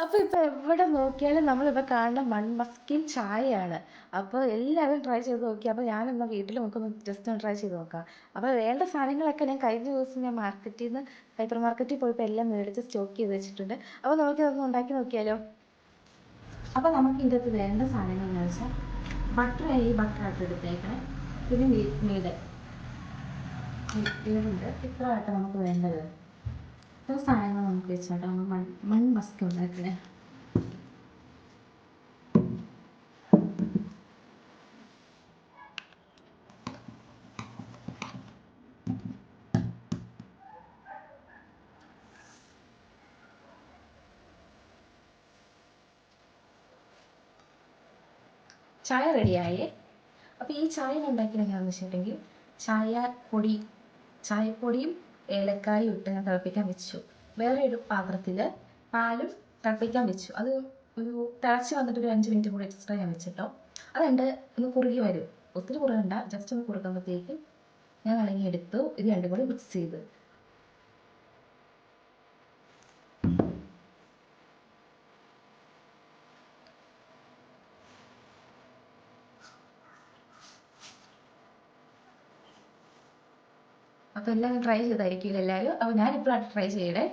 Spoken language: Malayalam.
അപ്പോൾ ഇപ്പോൾ എവിടെ നോക്കിയാലും നമ്മളിപ്പോൾ കാണുന്ന മൺമസ്കിൻ ചായയാണ്. അപ്പോൾ എല്ലാവരും ട്രൈ ചെയ്ത് നോക്കി. അപ്പോൾ ഞാനെന്നാൽ വീട്ടിൽ നമുക്കൊന്ന് ജസ്റ്റ് ഒന്ന് ട്രൈ ചെയ്ത് നോക്കാം. അപ്പോൾ വേണ്ട സാധനങ്ങളൊക്കെ ഞാൻ കഴിഞ്ഞ ദിവസം ഞാൻ മാർക്കറ്റിൽ നിന്ന് ഹൈപ്പർ മാർക്കറ്റിൽ പോയപ്പോൾ എല്ലാം മേടിച്ച് സ്റ്റോക്ക് ചെയ്ത് വെച്ചിട്ടുണ്ട്. അപ്പോൾ നമുക്കിതൊന്ന് ഉണ്ടാക്കി നോക്കിയാലോ? അപ്പോൾ നമുക്ക് ഇതിനകത്ത് വേണ്ട സാധനങ്ങൾ എന്ന് വെച്ചാൽ ബട്ടർ, ഈ ബട്ടറായിട്ട് എടുത്തേക്കണേ. പിന്നെ മീതെ ഇതുണ്ട്. ഇത്രയായിട്ട് നമുക്ക് വേണ്ടത്. ഇത്ര സാധനങ്ങൾ നമുക്ക് വെച്ചാട്ടോ നമ്മൾ മൺമസ്ക് ഉണ്ടാക്കണേ. ചായ റെഡിയായേ. അപ്പോൾ ഈ ചായ ഉണ്ടാക്കിയത് എങ്ങനെയാണെന്ന് വെച്ചിട്ടുണ്ടെങ്കിൽ ചായപ്പൊടിയും ഏലക്കായും ഇട്ട് ഞാൻ തിളപ്പിക്കാൻ വെച്ചു. വേറെ ഒരു പാത്രത്തിൽ പാലും തിളപ്പിക്കാൻ വെച്ചു. അത് ഒരു തിളച്ച് വന്നിട്ട് ഒരു 5 മിനിറ്റ് കൂടി എക്സ്ട്രാ ഞാൻ വെച്ചിട്ടോ. അതുകൊണ്ട് ഒന്ന് കുറുകി വരും. ഒത്തിരി കുറുകണ്ട, ജസ്റ്റ് ഒന്ന് കുറുക്കുമ്പോഴത്തേക്ക് ഞാൻ എടുത്തു. ഇത് രണ്ടും കൂടി മിക്സ് ചെയ്ത് അപ്പോൾ എല്ലാം ട്രൈ ചെയ്തായിരിക്കില്ല എല്ലാവരും. അപ്പോൾ ഞാനിപ്പോഴാണ് ട്രൈ ചെയ്യണേ.